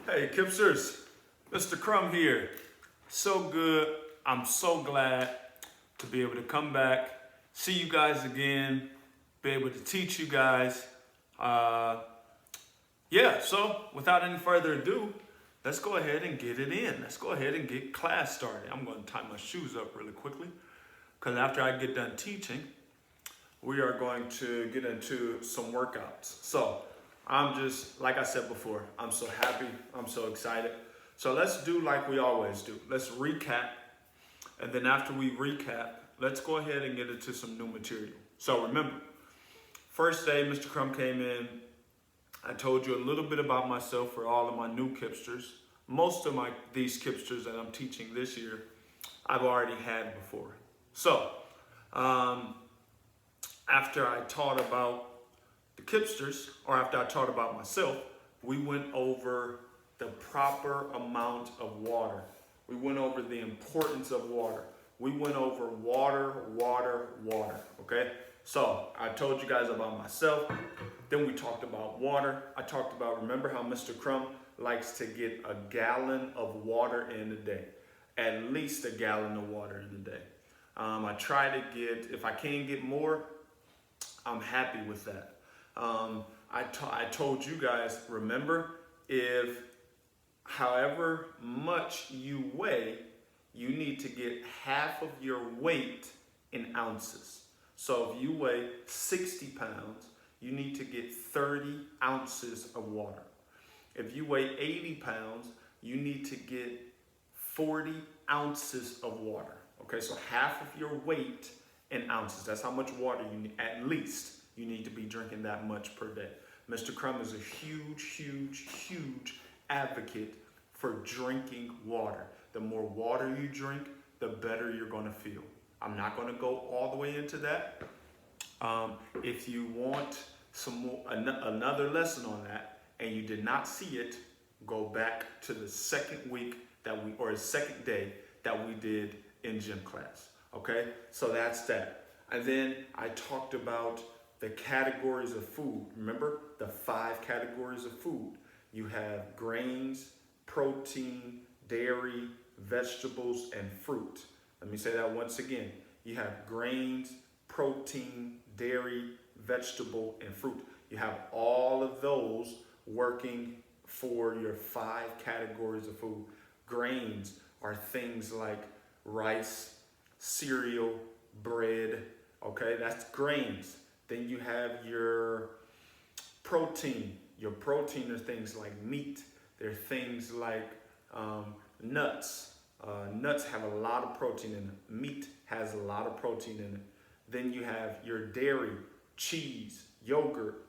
Hey, Kipsters, Mr. Crumb here. So good. I'm so glad to be able to come back, see you guys again, be able to teach you guys. So without any further ado, let's go ahead and get it in. Let's go ahead and get class started. I'm going to tie my shoes up really quickly because after I get done teaching, we are going to get into some workouts. So I'm just, like I said before, I'm so happy, I'm so excited. So let's do like we always do. Let's recap. And then after we recap, let's go ahead and get into some new material. So remember, first day Mr. Crumb came in, I told you a little bit about myself for all of my new Kipsters. Most of these Kipsters that I'm teaching this year, I've already had before. So, after I taught about the Kipsters, or after I taught about myself, we went over the proper amount of water. We went over the importance of water. We went over water, okay? So I told you guys about myself. Then we talked about water. I talked about, remember how Mr. Crumb likes to get a gallon of water in a day. At least a gallon of water in a day. I try to get, if I can get more, I'm happy with that. I told you guys, remember, if however much you weigh, you need to get half of your weight in ounces. So if you weigh 60 pounds, you need to get 30 ounces of water. If you weigh 80 pounds, you need to get 40 ounces of water. Okay, so half of your weight in ounces. That's how much water you need, at least you need to be drinking that much per day. Mr. Crumb is a huge advocate for drinking water. The more water you drink, the better you're gonna feel. I'm not gonna go all the way into that. If you want some more, another lesson on that, and you did not see it, go back to the second week or the second day that we did in gym class, okay? So that's that. And then I talked about the categories of food. Remember the 5 categories of food? You have grains, protein, dairy, vegetables, and fruit. Let me say that once again. You have grains, protein, dairy, vegetable, and fruit. You have all of those working for your 5 categories of food. Grains are things like rice, cereal, bread, okay? That's grains. Then you have your protein. Your protein are things like meat. They're things like nuts. Nuts have a lot of protein in it. Meat has a lot of protein in it. Then you have your dairy, cheese, yogurt,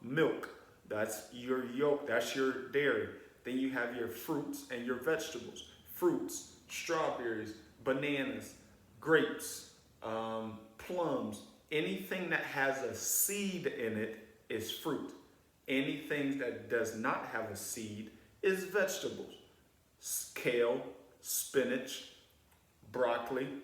milk. That's your yolk, that's your dairy. Then you have your fruits and your vegetables. Fruits, strawberries, bananas, grapes, plums. Anything that has a seed in it is fruit. Anything that does not have a seed is vegetables. Kale, spinach, broccoli,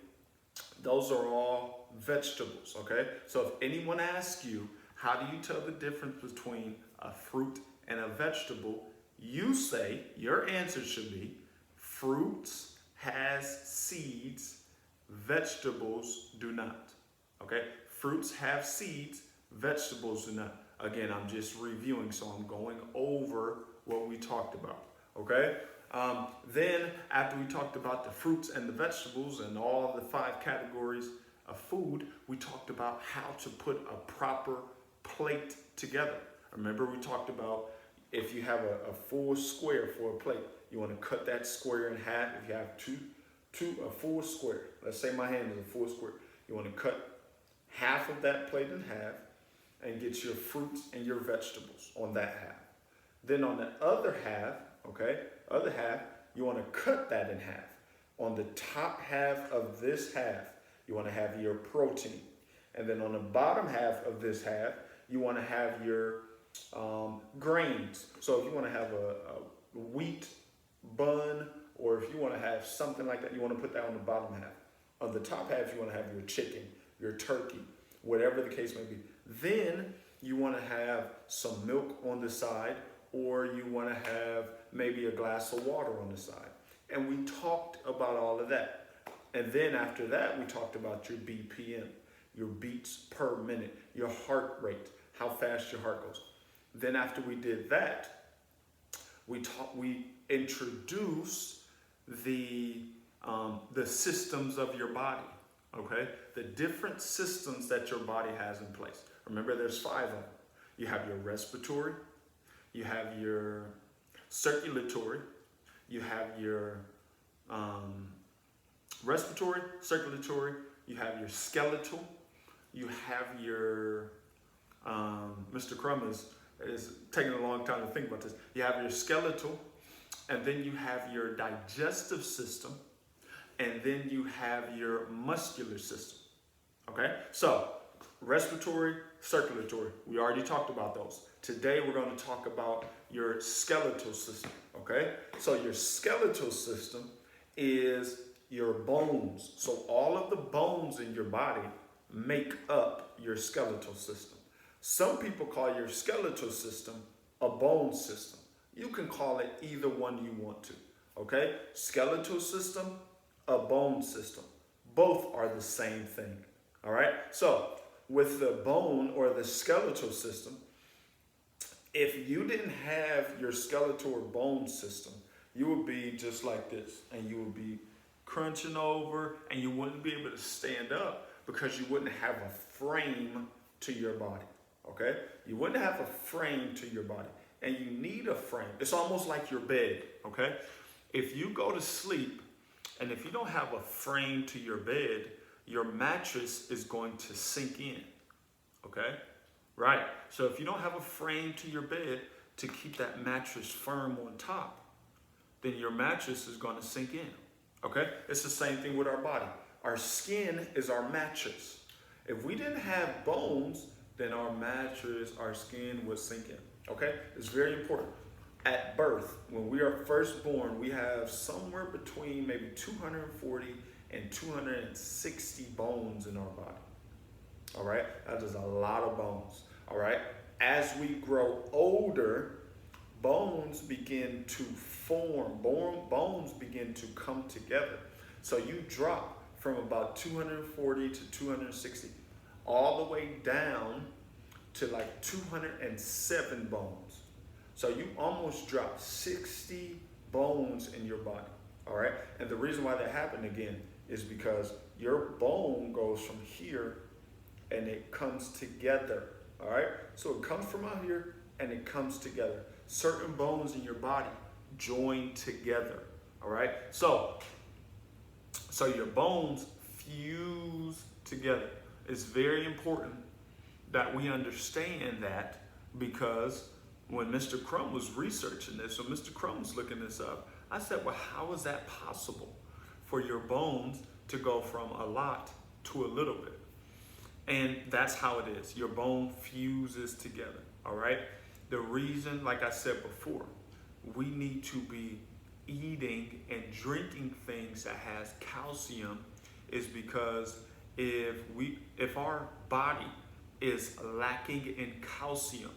those are all vegetables, okay? So if anyone asks you, how do you tell the difference between a fruit and a vegetable? You say, your answer should be, fruits has seeds, vegetables do not, okay? Fruits have seeds, vegetables do not. Again, I'm just reviewing, so I'm going over what we talked about, okay? Then, after we talked about the fruits and the vegetables and all the 5 categories of food, we talked about how to put a proper plate together. Remember, we talked about if you have a full square for a plate, you want to cut that square in half. If you have a full square, let's say my hand is a full square, you want to cut half of that plate in half and get your fruits and your vegetables on that half. Then on the other half, okay, you want to cut that in half. On the top half of this half, you want to have your protein. And then on the bottom half of this half, you want to have your grains. So if you want to have a wheat bun, or if you want to have something like that, you want to put that on the bottom half. On the top half, you want to have your chicken, your turkey, whatever the case may be. Then you want to have some milk on the side, or you want to have maybe a glass of water on the side. And we talked about all of that. And then after that, we talked about your BPM, your beats per minute, your heart rate, how fast your heart goes. Then after we did that, we introduced the systems of your body, okay? The different systems that your body has in place. Remember, there's 5 of them. You have your respiratory, you have your circulatory, you have your respiratory, circulatory, you have your skeletal, you have your, Mr. Crum is taking a long time to think about this. You have your skeletal, and then you have your digestive system, and then you have your muscular system, okay? So, respiratory, circulatory, we already talked about those. Today, we're going to talk about your skeletal system, okay? So, your skeletal system is your bones. So, all of the bones in your body make up your skeletal system. Some people call your skeletal system a bone system. You can call it either one you want to, okay? Skeletal system, a bone system. Both are the same thing, all right? So, with the bone or the skeletal system, if you didn't have your skeletal or bone system, you would be just like this, and you would be crunching over, and you wouldn't be able to stand up because you wouldn't have a frame to your body, okay? You wouldn't have a frame to your body, and you need a frame. It's almost like your bed, okay? If you go to sleep, and if you don't have a frame to your bed, your mattress is going to sink in, okay? Right, so if you don't have a frame to your bed to keep that mattress firm on top, then your mattress is going to sink in, okay? It's the same thing with our body. Our skin is our mattress. If we didn't have bones, then our mattress, our skin would sink in, okay? It's very important. At birth, when we are first born, we have somewhere between maybe 240 and 260 bones in our body, all right? That is a lot of bones, all right? As we grow older, bones begin to form, bones begin to come together. So you drop from about 240 to 260, all the way down to like 207 bones. So you almost dropped 60 bones in your body, all right? And the reason why that happened again is because your bone goes from here and it comes together, all right? So it comes from out here and it comes together. Certain bones in your body join together, all right? So your bones fuse together. It's very important that we understand that, because when Mr. Crum was researching this, when Mr. Crum was looking this up, I said, well, how is that possible for your bones to go from a lot to a little bit? And that's how it is. Your bone fuses together, all right? The reason, like I said before, we need to be eating and drinking things that has calcium is because if our body is lacking in calcium,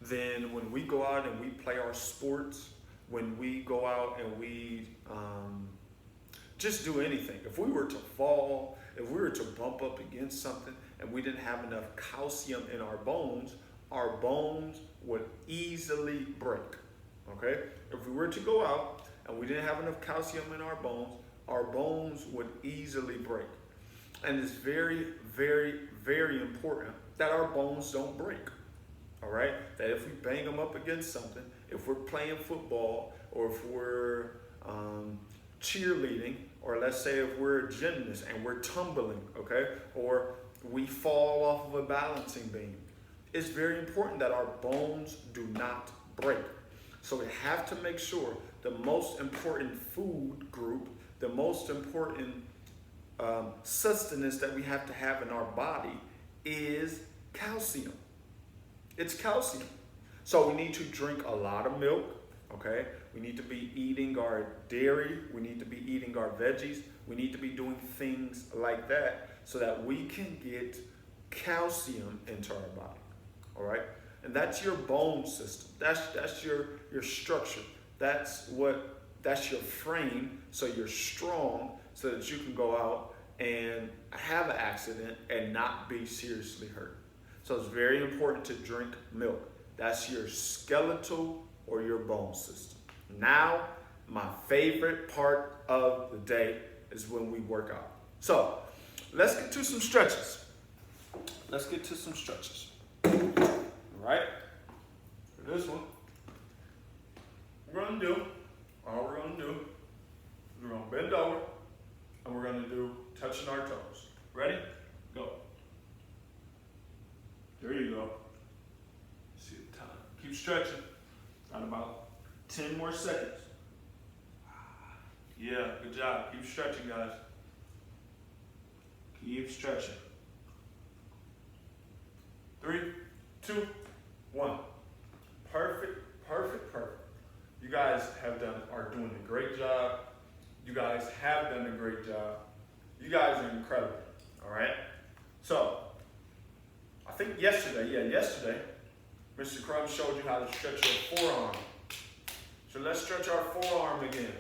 then when we go out and we play our sports, when we go out and we just do anything, if we were to fall, if we were to bump up against something and we didn't have enough calcium in our bones would easily break, okay? If we were to go out and we didn't have enough calcium in our bones would easily break. And it's very, very, very important that our bones don't break, all right? That if we bang them up against something, if we're playing football, or if we're cheerleading, or let's say if we're a gymnast and we're tumbling, okay? Or we fall off of a balancing beam. It's very important that our bones do not break. So we have to make sure the most important food group, the most important sustenance that we have to have in our body is calcium. It's calcium. So we need to drink a lot of milk, okay? We need to be eating our dairy. We need to be eating our veggies. We need to be doing things like that so that we can get calcium into our body, all right? And that's your bone system. That's your structure. That's your frame, so you're strong, so that you can go out and have an accident and not be seriously hurt. So it's very important to drink milk. That's your skeletal or your bone system. Now, my favorite part of the day is when we work out. So let's get to some stretches. All right? For this one, all we're gonna do, we're gonna bend over and we're gonna do touching our toes. Ready? Go. There you go. See the time. Keep stretching. Got about 10 more seconds. Yeah, good job. Keep stretching, guys. Keep stretching. 3, 2, 1. Perfect. You guys are doing a great job. You guys have done a great job. You guys are incredible. All right? So, I think yesterday, Mr. Crum showed you how to stretch your forearm. So let's stretch our forearm again.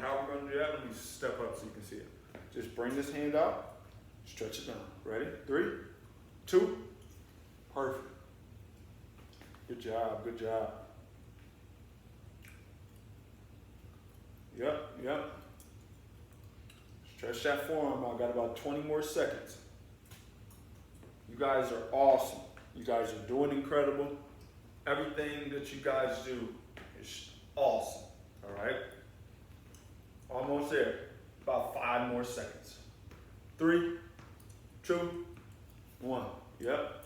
How are we going to do that? Let me step up so you can see it. Just bring this hand out, stretch it down. Ready? 3, 2, perfect. Good job. Yep. Stretch that forearm out. Got about 20 more seconds. You guys are awesome. You guys are doing incredible. Everything that you guys do is awesome. All right? Almost there. About 5 more seconds. 3, 2, 1. Yep.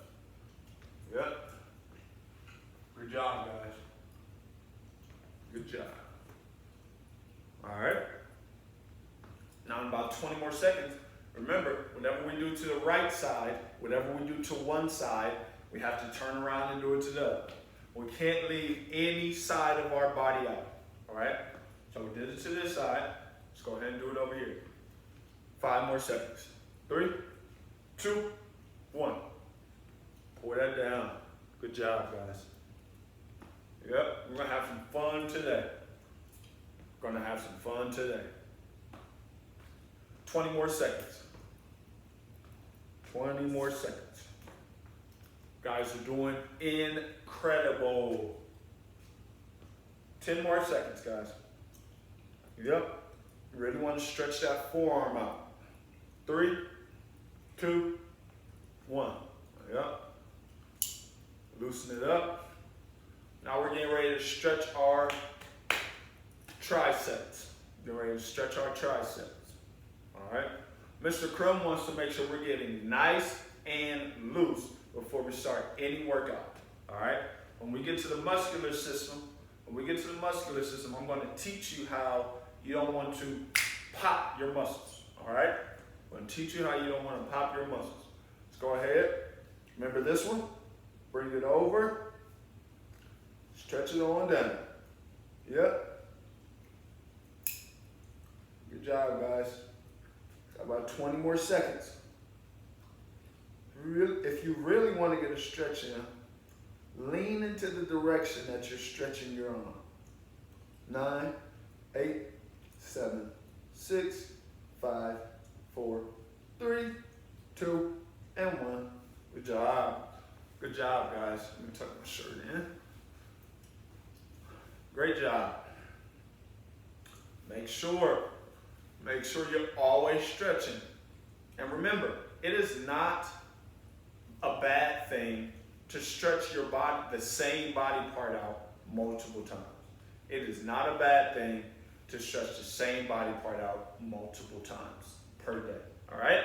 Good job, guys. Good job. All right. Now in about 20 more seconds, remember, whatever we do to the right side, whatever we do to one side, we have to turn around and do it to the other. We can't leave any side of our body out. All right? So we did it to this side. Let's go ahead and do it over here. 5 more seconds. 3, 2, 1. Pour that down. Good job, guys. Yep, we're going to have some fun today. 20 more seconds. Guys are doing incredible. 10 more seconds, guys. Yep. You really want to stretch that forearm out. 3, 2, 1. Yep. Loosen it up. Now we're getting ready to stretch our triceps. All right. Mr. Crum wants to make sure we're getting nice and loose before we start any workout. All right. When we get to the muscular system, I'm going to teach you how you don't want to pop your muscles. All right. I'm going to teach you how you don't want to pop your muscles. Let's go ahead. Remember this one? Bring it over. Stretch it on down. Yep. Good job, guys. Got about 20 more seconds. If you really want to get a stretch in, lean into the direction that you're stretching your arm. 9, 8, 7, 6, 5, 4, 3, 2, and 1. Good job. Good job, guys. Let me tuck my shirt in. Great job. Make sure you're always stretching. And remember, it is not a bad thing to stretch your body, the same body part out multiple times. It is not a bad thing to stretch the same body part out multiple times per day. All right?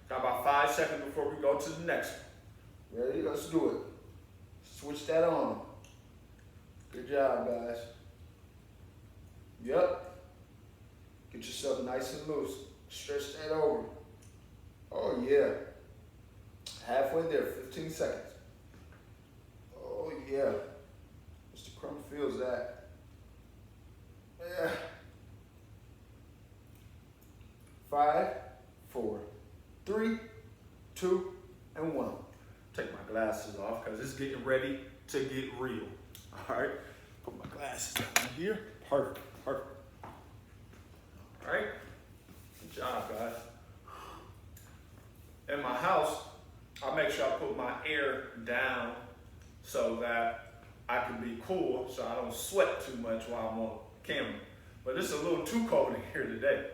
Got about 5 seconds before we go to the next one. Ready? Let's do it. Switch that on. Good job, guys. Yep. Get yourself nice and loose. Stretch that over. Oh, yeah. Halfway there, 15 seconds. Oh, yeah. Mr. Crum feels that. Yeah. 5, 4, 3, 2, and 1. Take my glasses because it's getting ready to get real. All right, put my glasses down here. Perfect, perfect. All right, good job, guys. In my house, I make sure I put my air down so that I can be cool, so I don't sweat too much while I'm on camera. But it's a little too cold in here today.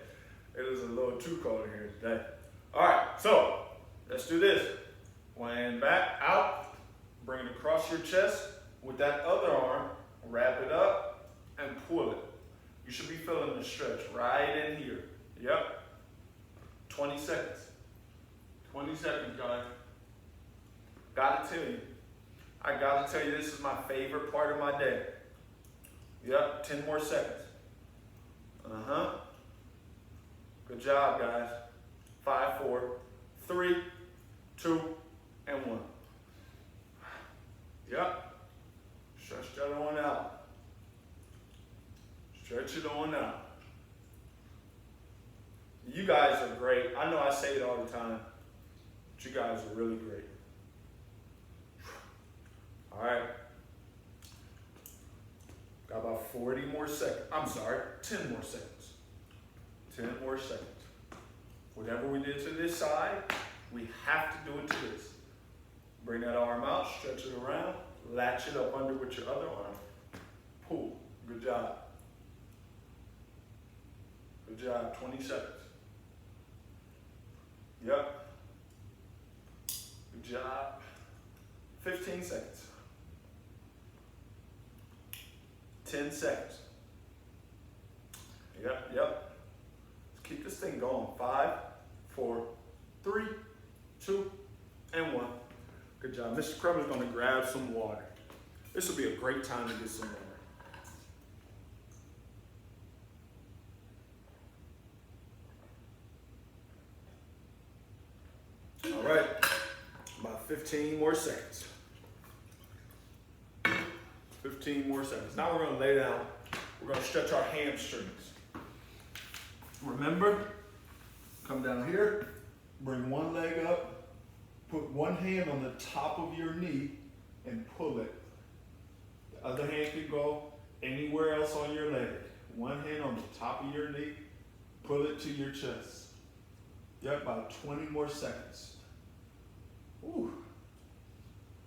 It is a little too cold in here today. All right, so let's do this. Land back, out, bring it across your chest. With that other arm, wrap it up and pull it. You should be feeling the stretch right in here. Yep. 20 seconds. 20 seconds, guys. Gotta tell you. I gotta tell you, this is my favorite part of my day. Yep, 10 more seconds. Good job, guys. 5, 4, 3, 2, and 1. Yep. Stretch that on out. Stretch it on out. You guys are great. I know I say it all the time, but you guys are really great. All right. Got about 40 more seconds. I'm sorry, 10 more seconds. 10 more seconds. Whatever we did to this side, we have to do it to this. Bring that arm out, stretch it around, latch it up under with your other arm. Pull. Good job. Good job. 20 seconds. Yep. Good job. 15 seconds. 10 seconds. Yep. Let's keep this thing going. 5, 4, 3, 2, and 1. Good job. Mr. Crumb is going to grab some water. This will be a great time to get some water. All right. About 15 more seconds. 15 more seconds. Now we're going to lay down. We're going to stretch our hamstrings. Remember, come down here, bring one leg up, put one hand on the top of your knee and pull it. The other hand can go anywhere else on your leg. One hand on the top of your knee, pull it to your chest. Yep, about 20 more seconds. Ooh,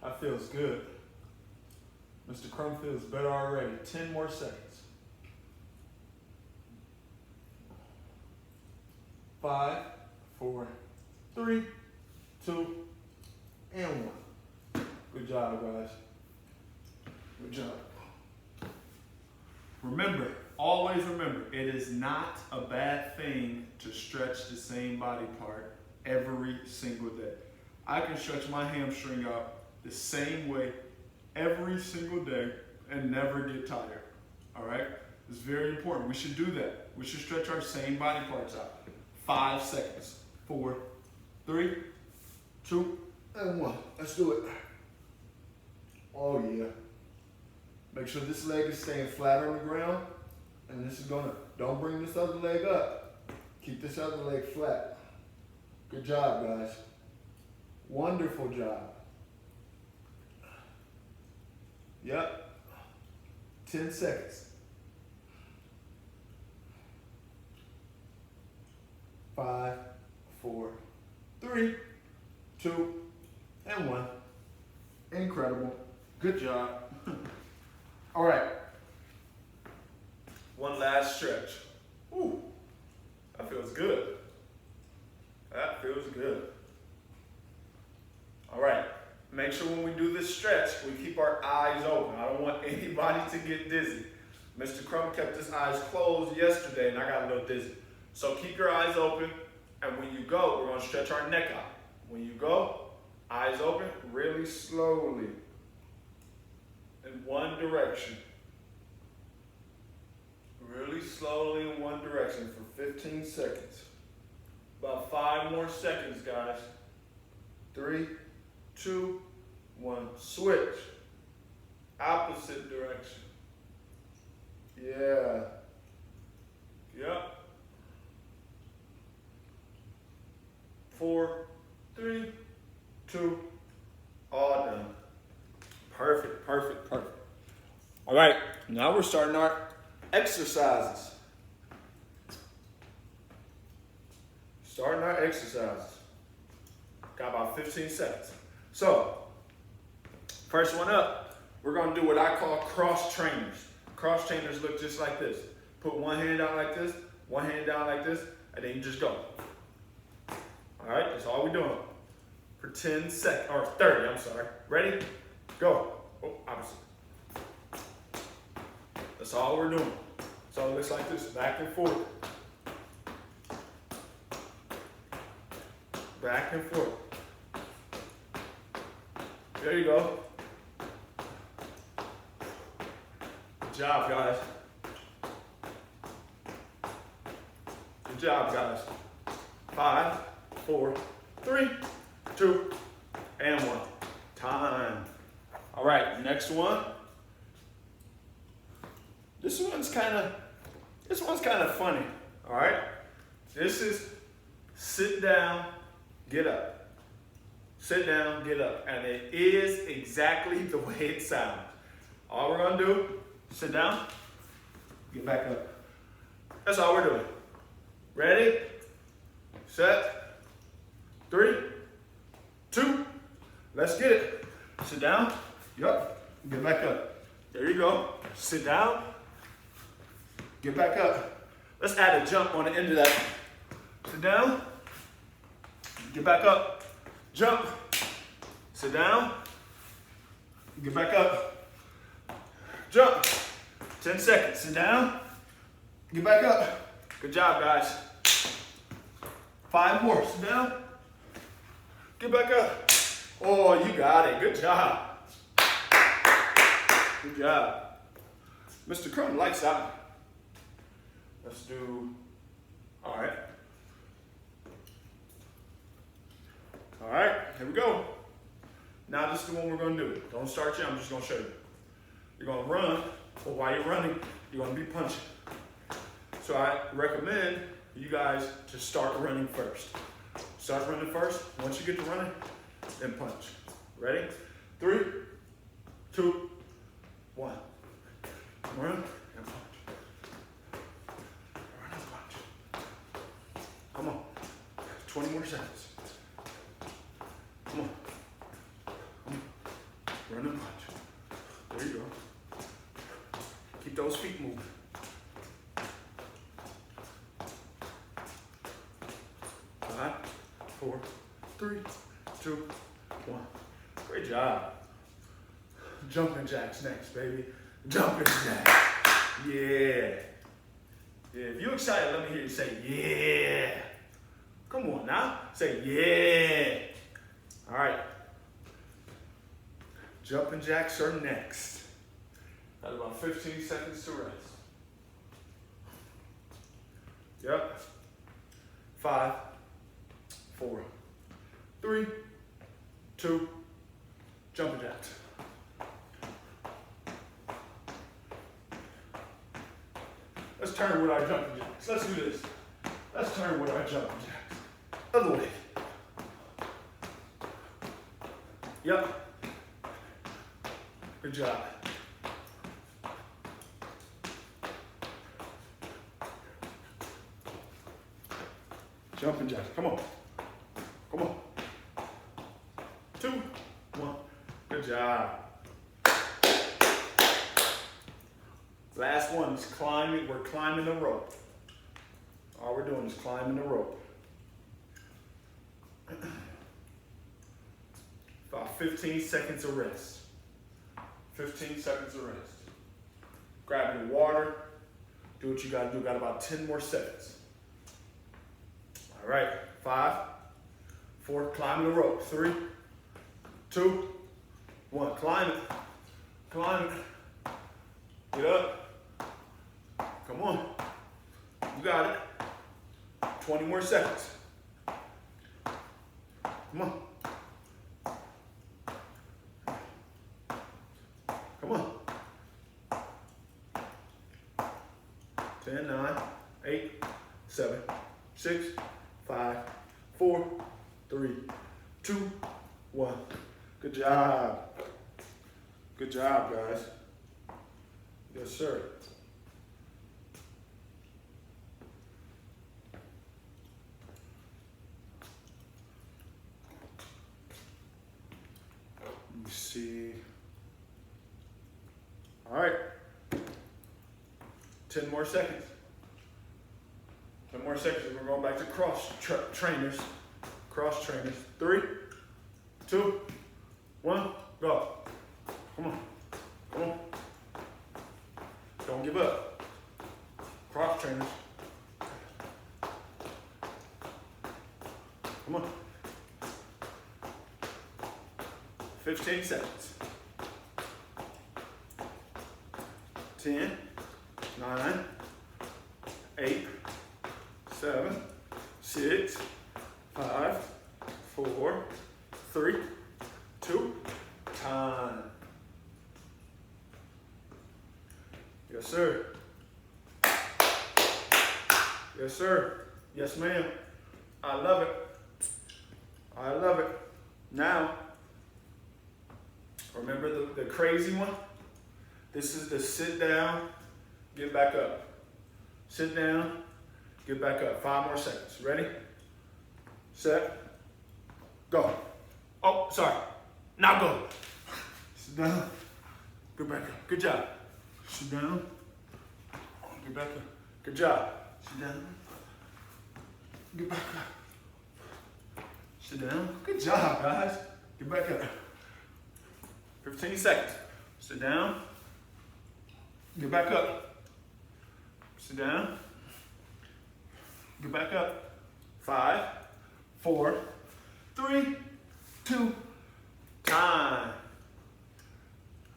that feels good. Mr. Crumb feels better already. 10 more seconds. 5, 4, 3, 2, and 1. Good job, guys. Good job. Remember, always remember, it is not a bad thing to stretch the same body part every single day. I can stretch my hamstring out the same way every single day and never get tired. All right? It's very important. We should do that. We should stretch our same body parts out. 5 seconds. 4, 3, 2, and 1. Let's do it. Oh yeah. Make sure this leg is staying flat on the ground. And this is gonna, don't bring this other leg up. Keep this other leg flat. Good job, guys. Wonderful job. Yep. 10 seconds. 5, 4, 3, 2, and 1. Incredible. Good job. All right. One last stretch. Ooh, that feels good. That feels good. All right. Make sure when we do this stretch, we keep our eyes open. I don't want anybody to get dizzy. Mr. Crumb kept his eyes closed yesterday, and I got a little dizzy. So keep your eyes open, and when you go, we're going to stretch our neck out. When you go, eyes open, really slowly, in one direction. Really slowly in one direction for 15 seconds. About 5 more seconds, guys. 3, 2, 1. Switch. Opposite direction. Yeah. Yep. 4, 3, 2, all done. Perfect, perfect, perfect. All right, now we're starting our exercises. Starting our exercises. Got about 15 seconds. So, first one up, we're gonna do what I call cross trainers. Cross trainers look just like this. Put one hand out like this, one hand down like this, and then you just go. All right, that's all we're doing. For 10 seconds, or 30, I'm sorry. Ready? Go. Oh, opposite. That's all we're doing. So it looks like this, back and forth. Back and forth. There you go. Good job, guys. Good job, guys. 5, 4, 3, 2, and 1. Time. All right, next one. This one's kind of funny. All right. This is sit down, get up. Sit down, get up, and it is exactly the way it sounds. All we're gonna do, sit down, get back up. That's all we're doing. Ready, set, 3, 2, let's get it. Sit down, yup, get back up. There you go. Sit down, get back up. Let's add a jump on the end of that. Sit down, get back up, jump, sit down, get back up, jump. 10 seconds, sit down, get back up. Good job, guys. 5 more, sit down, get back up. Oh, you got it, good job. Good job. Mr. Crumb likes that. Let's do, all right. All right, here we go. Now this is the one we're gonna do. Don't start yet, I'm just gonna show you. You're gonna run, but while you're running, you're gonna be punching. So I recommend you guys to start running first. Start running first. Once you get to running, then punch. Ready? 3, 2, 1. Run and punch. Run and punch. Come on. 20 more seconds. Come on. Come on. Run and punch. There you go. Keep those feet moving. 5, 4, 3, 2, 1. Great job. Jumping jacks next, baby. Jumping jacks. Yeah. Yeah. If you're excited, let me hear you say, yeah. Come on now. Say, yeah. All right. Jumping jacks are next. Got about 15 seconds to rest. Yep. 5, 4, 3, 2, jumping jacks. Let's turn with our jumping jacks. Let's do this. Let's turn with our jumping jacks. Other way. Yep. Good job. Jumping jacks. Come on. Come on. 2, 1. Good job. Last one is climbing. We're climbing the rope. All we're doing is climbing the rope. About 15 seconds of rest. 15 seconds of rest. Grab your water. Do what you gotta do. Got about 10 more seconds. All right, 5, 4, climbing the rope. 3, 2, 1, climb it. Climb it. Get up. Come on. You got it. 20 more seconds. Come on. Come on. 10, 9, 8, 7, 6, 5, 4, 3, 2, 1. Good job. Good job, guys. Yes, sir. Let me see. All right. 10 more seconds. 10 more seconds. We're going back to cross trainers. Cross trainers. 3, 2, 1, go. Come on. Come on. Don't give up. Cross trainers. Come on. 15 seconds. 10, 9, 8, 7, 6, 5, 4, 3, 2, time. Yes, sir. Yes, sir. Yes, ma'am. I love it. I love it. Now, remember the crazy one? This is the sit down, get back up. Sit down, get back up. 5 more seconds. Ready? Set. Go. Oh, sorry. Now go. Sit down. Get back up. Good job. Sit down. Get back up. Good job. Sit down. Get back up. Sit down. Good job, guys. Get back up. 15 seconds. Sit down. Get back up. Sit down. Get back up. 5, 4, 3, 2, time.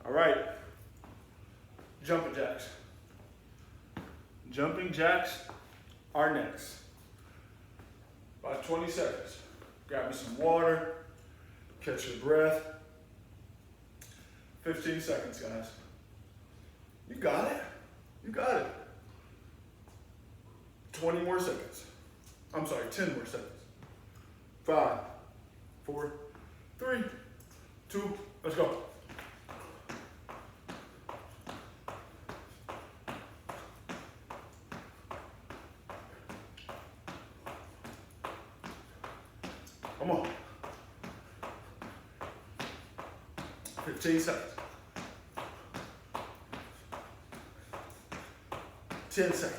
All right. Jumping jacks. Jumping jacks are next. About 20 seconds. Grab me some water. Catch your breath. 15 seconds, guys. You got it. You got it. 20 more seconds. I'm sorry, 10 more seconds. 5, 4, 3, 2, let's go. Come on. 15 seconds. 10 seconds.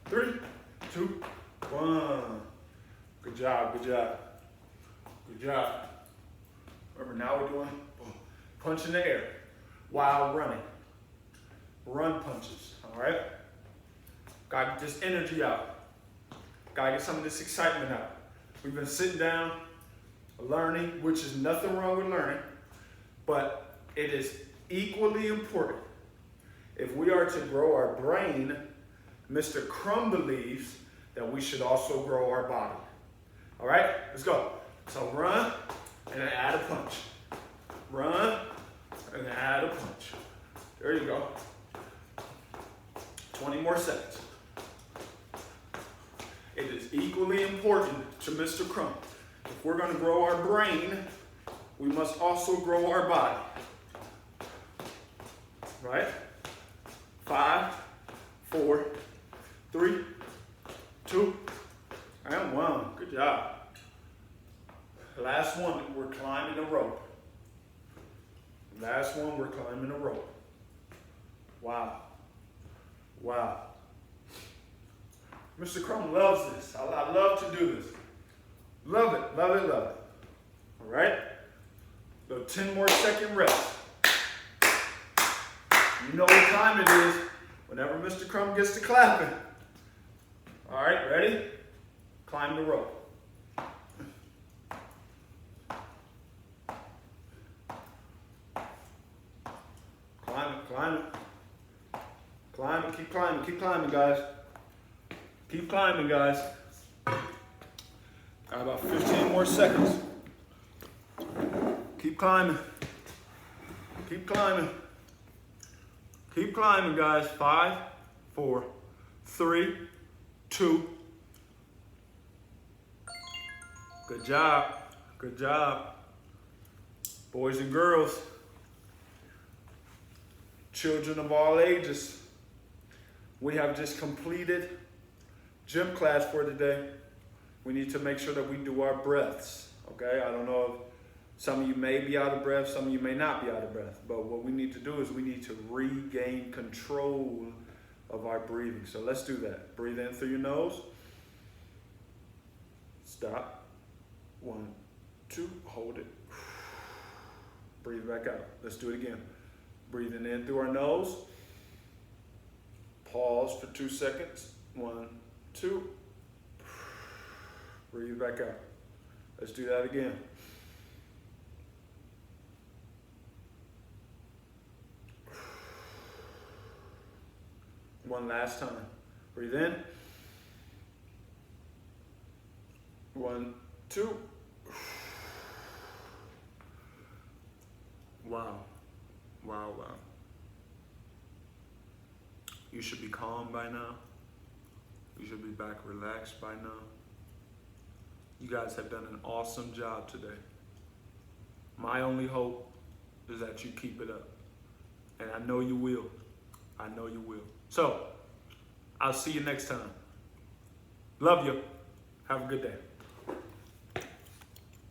3, 2, 1. Good job, good job. Good job. Remember, now we're doing punch in the air while running. Run punches, all right? Gotta get this energy out. Gotta get some of this excitement out. We've been sitting down, learning, which is nothing wrong with learning, but it is equally important. If we are to grow our brain, Mr. Crum believes that we should also grow our body. All right, let's go. So run and then add a punch. Run and then add a punch. There you go. 20 more seconds. It is equally important to Mr. Crum. If we're going to grow our brain, we must also grow our body. Right? 5, 4, 3, 2, and 1. Good job. Last one, we're climbing a rope. Last one, we're climbing a rope. Wow. Wow. Mr. Crum loves this. I love to do this. Love it, love it, love it. All right? So 10 more second rest. You know what time it is whenever Mr. Crum gets to clapping. All right, ready? Climb the rope. Climb it, climb it. Climb it, keep climbing, guys. Keep climbing, guys. Got about 15 more seconds. Keep climbing. Keep climbing. Keep climbing, guys. 5, 4, 3, 2. Good job. Good job. Boys and girls, children of all ages, we have just completed gym class for today. We need to make sure that we do our breaths, okay? I don't know if some of you may be out of breath, some of you may not be out of breath, but what we need to do is we need to regain control of our breathing. So let's do that. Breathe in through your nose. Stop. 1, 2, hold it. Breathe back out. Let's do it again. Breathing in through our nose. Pause for 2 seconds. 1, 2. Breathe back out. Let's do that again. One last time. Breathe in. 1, 2. Wow. Wow, wow. You should be calm by now. You should be back relaxed by now. You guys have done an awesome job today. My only hope is that you keep it up. And I know you will. I know you will. So, I'll see you next time. Love you. Have a good day.